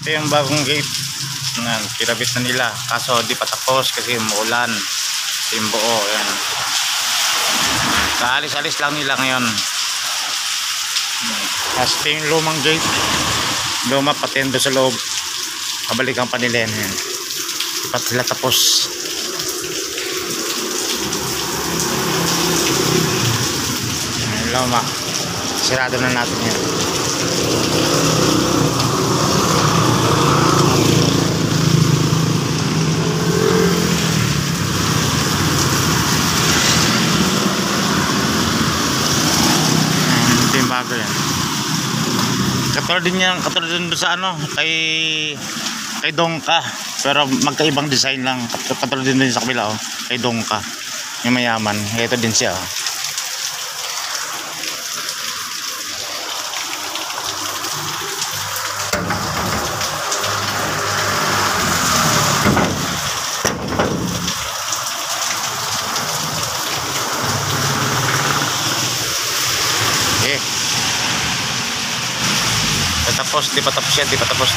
Ito yung bagong gate. Yan, kinabit na nila. Kaso di pa tapos kasi umuulan. Ito yung buo. Yan. Kaalis-alis lang nila ngayon. Tapos ito yung lumang gate. Luma patendo sa loob. Kabalikan pa nila yan. Di pa sila tapos. Luma. Sirado na natin yan. Bago yan. Katulad din sa ano, kay Dongka, pero magkaibang design lang. Katulad din sa kabila, oh, kay Dongka, yung mayaman. Ito din siya, oh. Tapos, di pa tapos yan, di pa tapos.